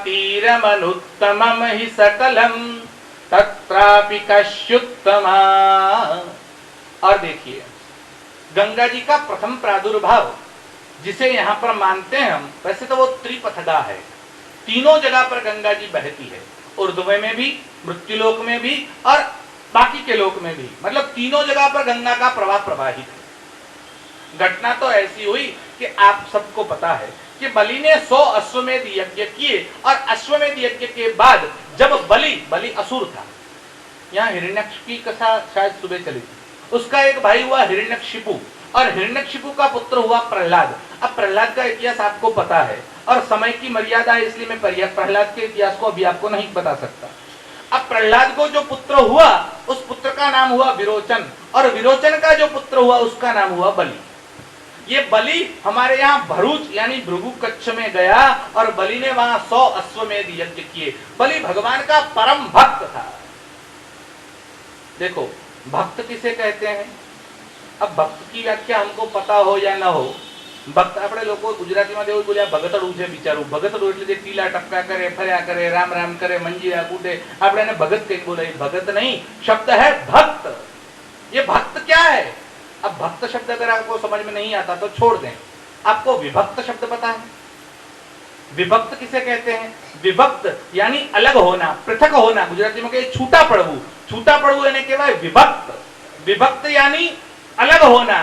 तीरमनुत्तमं हि सकलं तत्रापि कश्युत्तमा। और देखिए, गंगा जी का प्रथम प्रादुर्भाव जिसे यहाँ पर मानते हैं हम, वैसे तो वो त्रिपथगा है, तीनों जगह पर गंगा जी बहती है, ऊर्ध्व में भी, मृत्युलोक में भी और बाकी के लोक में भी, मतलब तीनों जगह पर गंगा का प्रवाह प्रवाहित है। घटना तो ऐसी हुई कि आप सबको पता है कि बलि ने 100 अश्वमेध यज्ञ किए और अश्वमेध यज्ञ के बाद जब बलि असुर था, यहाँ हिरण्यकशिपु की कथा शायद सुबह चली थी, उसका एक भाई हुआ हिरण्यकशिपु और हिरण्यकशिपु का पुत्र हुआ प्रहलाद। अब प्रहलाद का इतिहास आपको पता है और समय की मर्यादा है, इसलिए मैं प्रहलाद के इतिहास को अभी आपको नहीं बता सकता। अब प्रहलाद को जो पुत्र हुआ उस पुत्र का नाम हुआ विरोचन और विरोचन का जो पुत्र हुआ उसका नाम हुआ बलि। ये बलि हमारे यहाँ भरूच यानी भृगु कच्छ में गया और बलि ने वहां 100 अश्वमेध यज्ञ किए। बलि भगवान का परम भक्त था। देखो, भक्त किसे कहते हैं? अब भक्त की व्याख्या हमको पता हो या ना हो, भक्त આપણે લોકો ગુજરાતીમાં એવું બોલ્યા ભગતડું છે બિચારું, ભગતડું એટલે જે ટીલા ટપકા કરે, ફર્યા કરે, રામ રામ કરે, મંજીરા કૂટે, આપણે એને ભગત કઈ બોલે, ભગત नहीं, शब्द है भक्त। ये भक्त क्या है? अब भक्त शब्द अगर आपको समझ में नहीं आता तो छोड़ दें। आपको विभक्त शब्द पता है? विभक्त किसे कहते हैं? विभक्त यानी अलग होना, पृथक होना, गुजराती में कहे छूटा पड़वू, छूटा पड़वू એને કહેવાય विभक्त। विभक्त यानी अलग होना,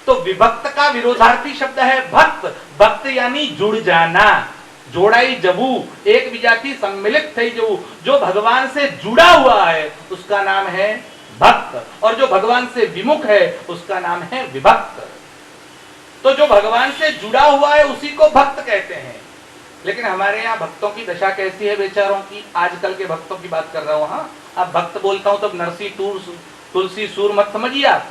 तो विभक्त का विरोधार्थी शब्द है भक्त। भक्त यानी जुड़ जाना, जोड़ाई जबू, एक विजाति सम्मिलित थई जबू, जो भगवान से जुड़ा हुआ है उसका नाम है भक्त और जो भगवान से विमुख है उसका नाम है विभक्त। तो जो भगवान से जुड़ा हुआ है उसी को भक्त कहते हैं। लेकिन हमारे यहाँ भक्तों की दशा कैसी है बेचारों की? आजकल के भक्तों की बात कर रहा हूँ। हाँ, अब भक्त बोलता हूँ तो नरसी तुलसी सूर मत समझिए आप,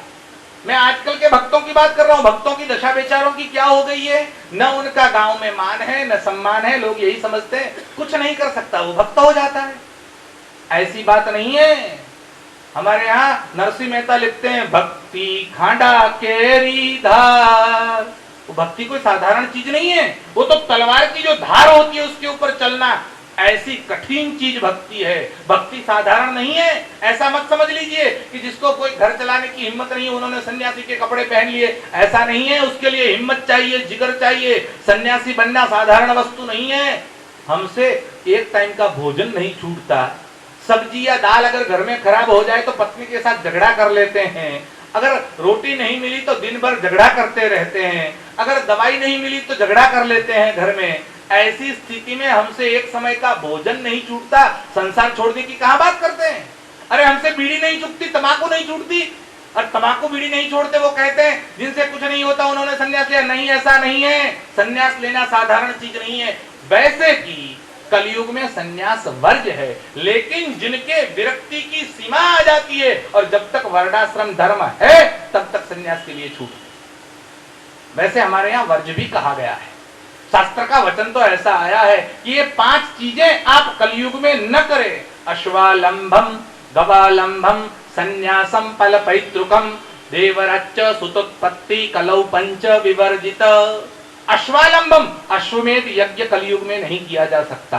मैं आजकल के भक्तों की बात कर रहा हूं। भक्तों की दशा बेचारों की क्या हो गई है? न उनका गांव में मान है न सम्मान है, लोग यही समझते हैं कुछ नहीं कर सकता वो भक्त हो जाता है। ऐसी बात नहीं है। हमारे यहाँ नरसिंह मेहता लिखते हैं, भक्ति खांडा केरी धार। वो भक्ति कोई साधारण चीज नहीं है, वो तो तलवार की जो धार होती है उसके ऊपर चलना, ऐसी कठिन चीज भक्ति है। भक्ति साधारण नहीं है। ऐसा मत समझ लीजिए कि जिसको कोई घर चलाने की हिम्मत नहीं है उन्होंने सन्यासी के कपड़े पहन लिए, ऐसा नहीं है। उसके लिए हिम्मत चाहिए, जिगर चाहिए। सन्यासी बनना साधारण वस्तु नहीं है। हमसे एक टाइम का भोजन नहीं छूटता। सब्जी या दाल अगर घर में खराब हो जाए तो पत्नी के साथ झगड़ा कर लेते हैं। अगर रोटी नहीं मिली तो दिन भर झगड़ा करते रहते हैं। अगर दवाई नहीं मिली तो झगड़ा कर लेते हैं घर में। ऐसी स्थिति में हमसे एक समय का भोजन नहीं छूटता, संसार छोड़ने की कहां बात करते हैं? अरे हमसे बीड़ी नहीं छूटती, तंबाकू नहीं छूटती, और तंबाकू बीड़ी नहीं छोड़ते। वो कहते हैं जिनसे कुछ नहीं होता उन्होंने संन्यास लिया। नहीं, ऐसा नहीं है। संन्यास लेना साधारण चीज नहीं है। वैसे कि कलयुग में संन्यास वर्ज है, लेकिन जिनके विरक्ति की सीमा आ जाती है और जब तक वर्णाश्रम धर्म है तब तक संन्यास के लिए छूट। वैसे हमारे यहाँ वर्ज भी कहा गया है। शास्त्र का वचन तो ऐसा आया है कि ये 5 चीजें आप कलयुग में न करें। अश्वालंभम गवालंभम संन्यासम फल पैतृकम देवरच्च सुतोत्पत्ति कलौ पंच विवर्जित। अश्वालंबम, अश्वमेध यज्ञ कलयुग में नहीं किया जा सकता।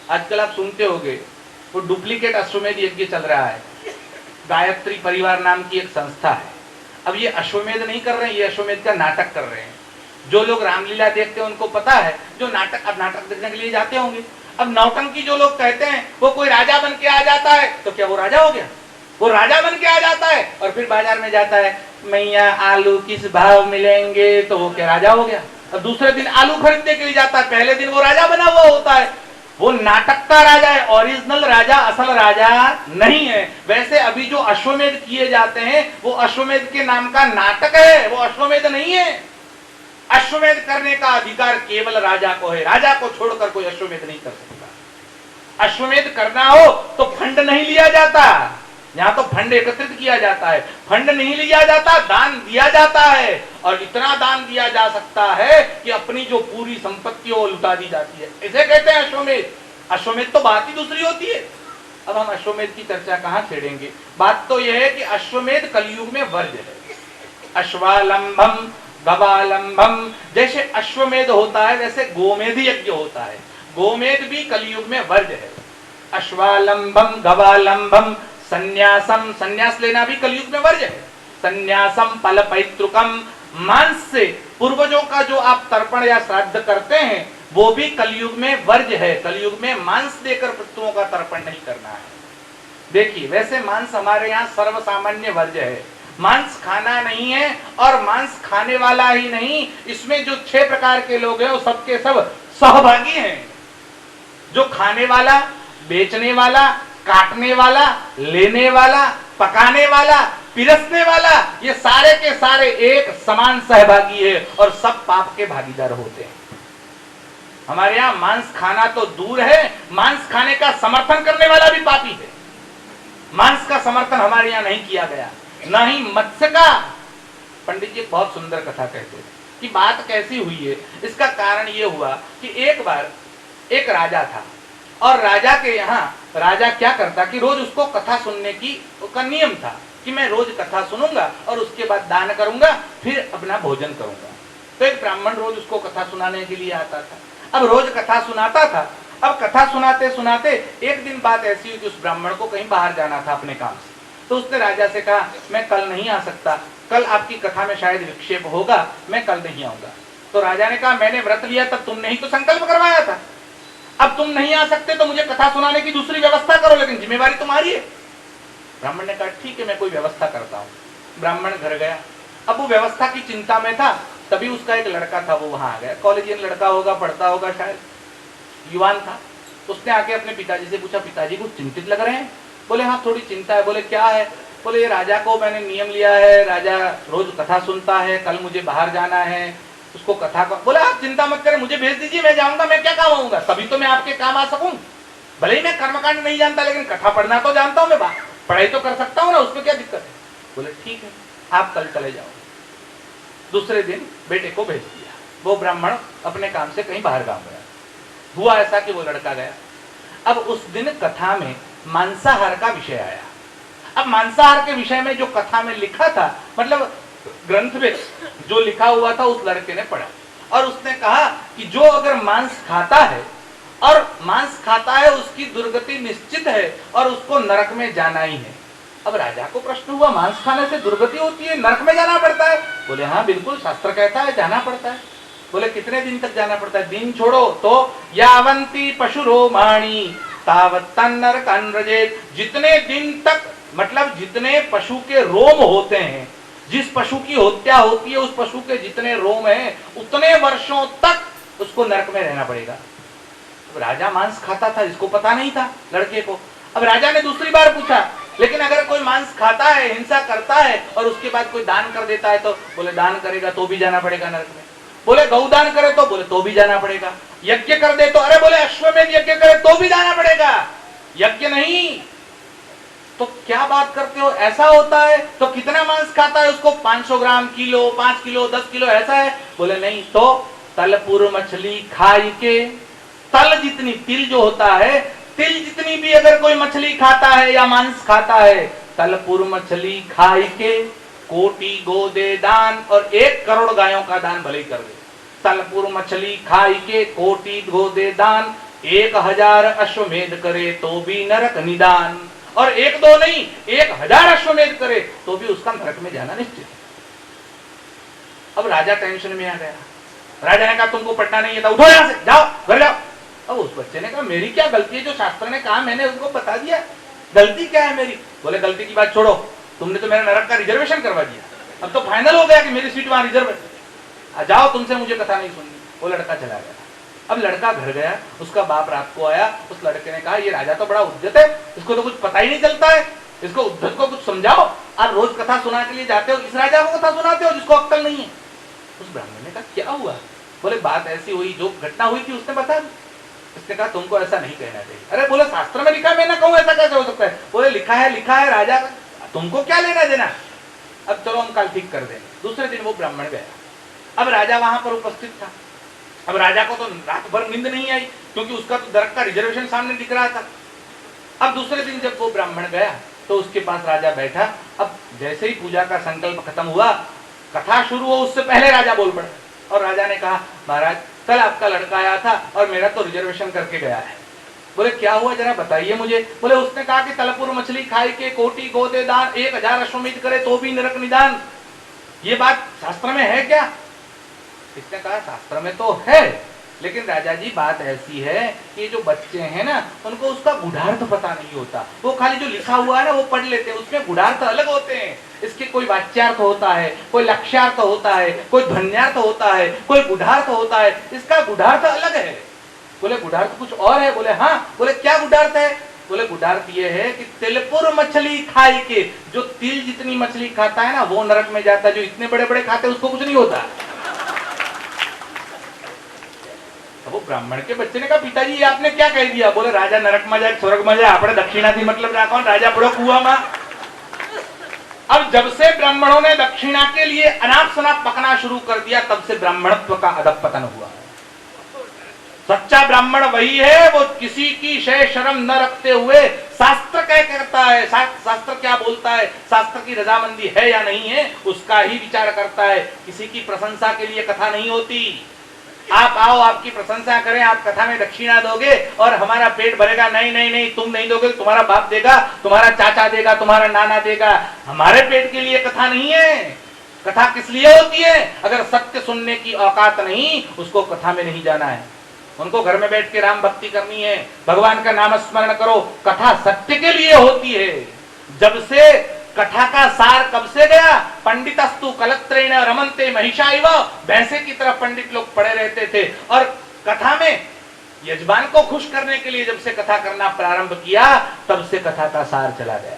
आजकल आप सुनते होंगे वो डुप्लीकेट अश्वमेध यज्ञ चल रहा है। गायत्री परिवार नाम की एक संस्था है। अब ये अश्वमेध नहीं कर रहे हैं, ये अश्वमेध का नाटक कर रहे हैं। जो लोग रामलीला देखते हैं उनको पता है, जो नाटक, अब नाटक देखने के लिए जाते होंगे। अब नौटंकी जो लोग कहते हैं वो कोई राजा बन के आ जाता है, तो क्या वो राजा हो गया? वो राजा बन के आ जाता है और फिर बाजार में जाता है, मैया आलू किस भाव मिलेंगे, तो वो क्या राजा हो गया? अब दूसरे दिन आलू खरीदने के लिए जाता है, पहले दिन वो राजा बना हुआ होता है। वो नाटक का राजा है, ओरिजिनल राजा असल राजा नहीं है। वैसे अभी जो अश्वमेध किए जाते हैं वो अश्वमेध के नाम का नाटक है, वो अश्वमेध नहीं है। अश्वमेध करने का अधिकार केवल राजा को है। राजा को छोड़कर कोई अश्वमेध नहीं कर सकता। अश्वमेध करना हो तो फंड नहीं लिया जाता, यहाँ तो फंड एकत्रित किया जाता है, फंड नहीं लिया जाता, दान दिया जाता है। और इतना दान दिया जा सकता है कि अपनी जो पूरी संपत्ति वो लुटा दी जाती है। इसे कहते हैं अश्वमेध। अश्वमेध तो बात ही दूसरी होती है। अब हम अश्वमेध की चर्चा कहाँ छेड़ेंगे। बात तो यह है कि अश्वमेध कलयुग में वर्ज्य है। अश्वालंबम गवालंबम, जैसे अश्वमेध होता है वैसे गोमेध यज्ञ होता है। गोमेध भी कलयुग में वर्ज्य है। अश्वालंबम गवालंबम संन्यासम, संन्यास लेना भी कलयुग में वर्ज्य है। संन्यासम फल पैतृकम, मांस से पूर्वजों का जो आप तर्पण या श्राद्ध करते हैं वो भी कलयुग में वर्ज्य है। कलयुग में मांस देकर पितरों का तर्पण नहीं करना है। देखिए, वैसे मांस हमारे यहाँ सर्वसामान्य वर्ज्य है। मांस खाना नहीं है, और मांस खाने वाला ही नहीं, इसमें जो 6 प्रकार के लोग हैं वो सबके सब सहभागी हैं। जो खाने वाला, बेचने वाला, काटने वाला, लेने वाला, पकाने वाला, पिरसने वाला, ये सारे के सारे एक समान सहभागी है और सब पाप के भागीदार होते हैं। हमारे यहाँ मांस खाना तो दूर है, मांस खाने का समर्थन करने वाला भी पापी है। मांस का समर्थन हमारे यहाँ नहीं किया गया, न ही मत्स्य का। पंडित जी बहुत सुंदर कथा कहते हैं कि बात कैसी हुई है। इसका कारण ये हुआ कि एक बार एक राजा था, और राजा के यहाँ राजा क्या करता कि रोज उसको कथा सुनने की का नियम था कि मैं रोज कथा सुनूंगा और उसके बाद दान करूंगा, फिर अपना भोजन करूंगा। तो एक ब्राह्मण रोज उसको कथा सुनाने के लिए आता था। अब रोज कथा सुनाता था। अब कथा सुनाते सुनाते एक दिन बात ऐसी हुई कि उस ब्राह्मण को कहीं बाहर जाना था अपने काम से। तो उसने राजा से कहा, मैं कल नहीं आ सकता, कल आपकी कथा में शायद विक्षेप होगा, मैं कल नहीं आऊंगा। तो राजा ने कहा, मैंने व्रत लिया तब तुमने ही तो संकल्प करवाया था, अब तुम नहीं आ सकते तो मुझे कथा सुनाने की दूसरी व्यवस्था करो, लेकिन जिम्मेवारी तुम्हारी है। ब्राह्मण ने कहा, ठीक है, मैं कोई व्यवस्था करता हूँ। ब्राह्मण घर गया। अब वो व्यवस्था की चिंता में था, तभी उसका एक लड़का था, वो वहां आ गया। कॉलेजियन लड़का होगा, पढ़ता होगा शायद, युवान था। उसने आके अपने पिताजी से पूछा, पिताजी कुछ चिंतित लग रहे हैं? बोले, हाँ थोड़ी चिंता है। बोले, क्या है? बोले, ये राजा को मैंने नियम लिया है, राजा रोज कथा सुनता है, कल मुझे बाहर जाना है, उसको कथा को। बोले, आप चिंता मत करें, मुझे भेज दीजिए, मैं जाऊंगा, मैं क्या काम आऊंगा, तभी तो मैं आपके काम आ सकूं। भले ही मैं कर्मकांड नहीं जानता, लेकिन कथा पढ़ना तो जानता हूं, मैं पढ़ाई तो कर सकता हूं ना, उसमें क्या दिक्कत है। बोले, ठीक है, आप कल चले जाओ। दूसरे दिन बेटे को भेज दिया। वो ब्राह्मण अपने काम से कहीं बाहर गांव गया। हुआ ऐसा कि वो लड़का गया। अब उस दिन कथा में मांसाहार का विषय आया। अब मांसाहार के विषय में जो कथा में लिखा था, मतलब ग्रंथ में जो लिखा हुआ था, उस लड़के ने पढ़ा और उसने कहा कि जो अगर मांस खाता है और मांस खाता है उसकी दुर्गति निश्चित है और उसको नरक में जाना ही है। अब राजा को प्रश्न हुआ, मांस खाने से दुर्गति होती है, नरक में जाना पड़ता है? बोले, हाँ बिल्कुल, शास्त्र कहता है जाना पड़ता है। बोले, कितने दिन तक जाना पड़ता है? दिन छोड़ो तो यावंती पशुरोमाणी तावत् नरकं व्रजेत्, जितने दिन तक, मतलब जितने पशु के रोम होते हैं, जिस पशु की हत्या होती है उस पशु के जितने रोम हैं, उतने वर्षों तक उसको नरक में रहना पड़ेगा। अब राजा मांस खाता था, इसको पता नहीं था लड़के को। अब राजा ने दूसरी बार पूछा, लेकिन अगर कोई मांस खाता है, हिंसा करता है और उसके बाद कोई दान कर देता है तो? बोले, दान करेगा तो भी जाना पड़ेगा नरक में। बोले, गौदान करे तो? बोले, तो भी जाना पड़ेगा। यज्ञ कर दे तो? अरे बोले, अश्वमेध यज्ञ करे तो भी जाना पड़ेगा। यज्ञ नहीं तो क्या बात करते हो, ऐसा होता है? तो कितना मांस खाता है उसको? 500 ग्राम, किलो, 5 किलो, 10 किलो, ऐसा है? बोले, नहीं। तो तलपुर मछली खाई के, तल जितनी, तिल जो होता है, तिल जितनी भी अगर कोई मछली खाता है या मांस खाता है, तलपुर मछली खाई के कोटि गो दे दान, और 1 करोड़ गायों का दान भले ही कर दे। तलपुर मछली खाई के कोटि गो दे दान, 1000 अश्वमेध करे तो भी नरक निदान। और 1-2 नहीं, 1000 अश्वमेध करे तो भी उसका नरक में जाना निश्चित है। अब राजा टेंशन में आ गया। राजा ने कहा, तुमको पढ़ना नहीं है, उठो यहां से, जाओ घर जाओ। अब उस बच्चे ने कहा, मेरी क्या गलती है, जो शास्त्र ने कहा मैंने उनको बता दिया, गलती क्या है मेरी? बोले, गलती की बात छोड़ो, तुमने तो मेरा नरक का रिजर्वेशन करवा दिया, अब तो फाइनल हो गया कि मेरी सीट वहां रिजर्व है, जाओ, तुमसे मुझे कथा नहीं सुननी। वो लड़का चला गया। अब लड़का घर गया, उसका बाप रात को आया। उस लड़के ने कहा, ये राजा तो बड़ा उद्धत है, इसको तो कुछ पता ही नहीं चलता है, इसको उद्धत को कुछ समझाओ। आप रोज कथा सुना के लिए जाते हो, इस राजा को कथा सुनाते हो जिसको अक्कल नहीं है। उस ब्राह्मण ने कहा, क्या हुआ? बोले, बात ऐसी हुई, जो घटना हुई थी उसने बता दी। उसने कहा तुमको ऐसा नहीं कहना चाहिए। अरे बोले शास्त्र में लिखा है, मैं ना कहूं, ऐसा कैसे हो सकता है? बोले लिखा है राजा, तुमको क्या लेना देना, अब चलो हम कल ठीक कर देंगे। दूसरे दिन वो ब्राह्मण गया। अब राजा वहां पर उपस्थित था। अब राजा को तो रात भर नींद नहीं आई, क्योंकि उसका तो दरक का रिजर्वेशन सामने दिख रहा था। अब दूसरे दिन जब वो ब्राह्मण गया तो उसके पास राजा बैठा। अब जैसे ही पूजा का संकल्प खत्म हुआ, कथा शुरू हो उससे पहले राजा बोल पड़ा और राजा ने कहा, महाराज कल आपका लड़का आया था और मेरा तो रिजर्वेशन करके गया है। बोले क्या हुआ जरा बताइए मुझे। बोले उसने कहा कि तलपुर मछली खाई के कोटि गोदे दान, 1000 अश्वमेध करे तो भी नरक निदान। ये बात शास्त्र में है क्या? इसने कहा शास्त्र में तो है, लेकिन राजा जी बात ऐसी है कि जो बच्चे हैं ना, उनको उसका गुढ़ार्थ पता नहीं होता। वो खाली जो लिखा हुआ है ना वो पढ़ लेते हैं, उसमें गुढ़ार्थ अलग होते हैं। इसके कोई वाच्यार्थ होता है, कोई लक्ष्यार्थ होता है, कोई ध्वन्यार्थ होता है, कोई गुढ़ार्थ होता है। इसका गुढ़ार्थ अलग है। बोले गुढ़ार्थ कुछ और है? बोले हाँ। बोले क्या गुढ़ार्थ है? बोले गुढ़ार्थ ये है कि तिलपुर मछली खाई के, जो तिल जितनी मछली खाता है ना वो नरक में जाता है, जो इतने बड़े बड़े खाते हैं उसको कुछ नहीं होता। वो ब्राह्मण के बच्चे ने कहा पिताजी ये आपने क्या कह दिया? बोले राजा नरक में जाए स्वर्ग में जाए, आपने दक्षिणा थी मतलब राखो, राजा पड़ो कुआ में। अब जब से ब्राह्मणों ने दक्षिणा के लिए अनाप शनाप पकना शुरू कर दिया, तब से ब्राह्मणत्व का अधपतन हुआ। सच्चा ब्राह्मण वही है, वो किसी की शय शर्म न रखते हुए शास्त्र क्या कहता है, शास्त्र क्या बोलता है, शास्त्र की रजामंदी है या नहीं है, उसका ही विचार करता है। किसी की प्रशंसा के लिए कथा नहीं होती। आप आओ, आपकी प्रशंसा करें, आप कथा में दक्षिणा दोगे और हमारा पेट भरेगा। नहीं नहीं नहीं, तुम नहीं दोगे, तुम्हारा बाप देगा, तुम्हारा चाचा देगा, तुम्हारा नाना देगा। हमारे पेट के लिए कथा नहीं है। कथा किस लिए होती है? अगर सत्य सुनने की औकात नहीं, उसको कथा में नहीं जाना है। उनको घर में बैठ के राम भक्ति करनी है, भगवान का नाम स्मरण करो। कथा सत्य के लिए होती है। जब से कथा का सार कब से गया? पंडितस्तु कलत्रेण रमन्ते महिषाइव, भैंसे की तरह पंडित लोग पड़े रहते थे और कथा में यजमान को खुश करने के लिए जब से कथा करना प्रारंभ किया, तब से कथा का सार चला गया।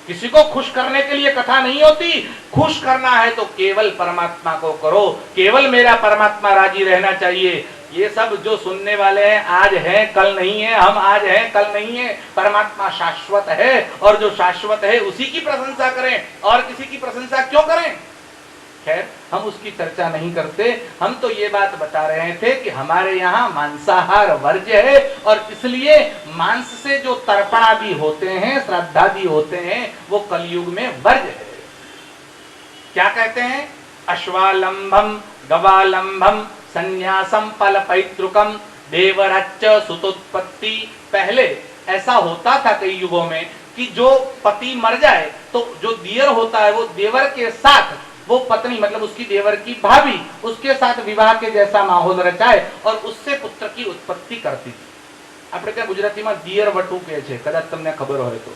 किसी को खुश करने के लिए कथा नहीं होती। खुश करना है तो केवल परमात्मा को करो, केवल मेरा परमात्मा राजी रहना चाहिए। ये सब जो सुनने वाले हैं आज हैं कल नहीं है, हम आज हैं कल नहीं है। परमात्मा शाश्वत है और जो शाश्वत है उसी की प्रशंसा करें, और किसी की प्रशंसा क्यों करें? खैर हम उसकी चर्चा नहीं करते। हम तो ये बात बता रहे थे कि हमारे यहाँ मांसाहार वर्ज्य है और इसलिए मांस से जो तर्पणादि होते हैं, श्राद्धादि होते हैं, वो कलयुग में वर्ज्य है। क्या कहते हैं? अश्वालंबम गवालंबम संन्यासम फल पैतृकम देवरच्च सुतोत्पत्ति। पहले ऐसा होता था कई युगों में कि जो पति मर जाए तो जो दियर होता है वो देवर के साथ वो पत्नी मतलब उसकी देवर की भाभी उसके साथ विवाह के जैसा माहौल रचाए और उससे पुत्र की उत्पत्ति करती थी। આપણે ત્યાં ગુજરાતીમાં દિયર વટુ કહે છે, કદાચ તમને ખબર હોય તો।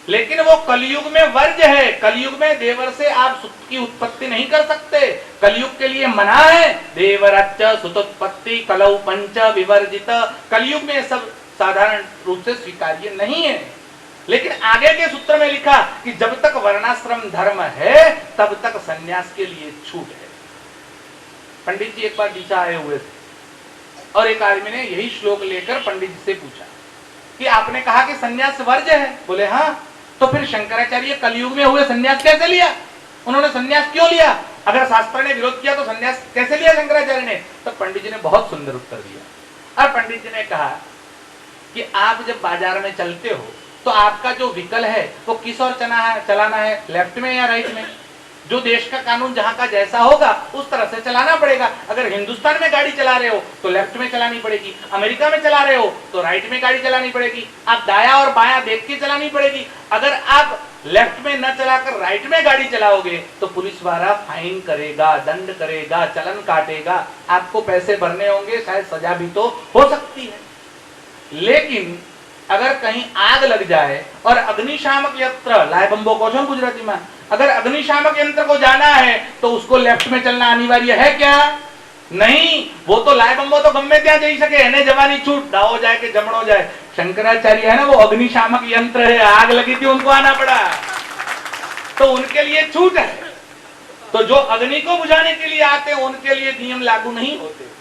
लेकिन वो कलयुग में वर्ज्य है। कलयुग में देवर से आप सुत की उत्पत्ति नहीं कर सकते। कलयुग के लिए मना है। देवरच्च सुतोत्पत्ति कलौ पंच विवर्जित। कलयुग में सब साधारण रूप से स्वीकार्य नहीं है। लेकिन आगे के सूत्र में लिखा कि जब तक वर्णाश्रम धर्म है तब तक सन्यास के लिए छूट है। पंडित जी एक बार डीसा आए हुए थे और एक आदमी ने यही श्लोक लेकर पंडित जी से पूछा कि आपने कहा कि सन्यास वर्ज्य है। बोले हाँ, तो फिर शंकराचार्य कलयुग में हुए सन्यास कैसे लिया? उन्होंने सन्यास क्यों लिया? अगर शास्त्र ने विरोध किया तो सन्यास कैसे लिया शंकराचार्य ने? तो पंडित जी ने बहुत सुंदर उत्तर दिया। और पंडित जी ने कहा कि आप जब बाजार में चलते हो तो आपका जो व्हीकल है वो किस ओर चलाना है, लेफ्ट में या राइट में? जो देश का कानून जहां का जैसा होगा उस तरह से चलाना पड़ेगा। अगर हिंदुस्तान में गाड़ी चला रहे हो तो लेफ्ट में चलानी पड़ेगी, अमेरिका में चला रहे हो तो राइट में गाड़ी चलानी पड़ेगी। आप दाया और बायां देख के चलानी पड़ेगी। अगर आप लेफ्ट में न चलाकर राइट में गाड़ी चलाओगे तो पुलिस वाला फाइन करेगा, दंड करेगा, चलन काटेगा, आपको पैसे भरने होंगे, शायद सजा भी तो हो सकती है। लेकिन अगर कहीं आग लग जाए और अग्निशामक यंत्र लाए बंबो को छो गुजराती में, अगर अग्निशामक यंत्र को जाना है तो उसको लेफ्ट में चलना अनिवार्य है क्या? नहीं। वो तो लाए बंबो तो गम्मे ત્યાં જઈ શકે, એને જવાની छूट, डाहो जाए कि जमणो जाए। शंकराचार्य है ना वो अग्निशामक यंत्र है, आग लगी थी उनको आना पड़ा तो उनके लिए छूट है। तो जो अग्नि को बुझाने के लिए आते हैं उनके लिए नियम लागू नहीं होते।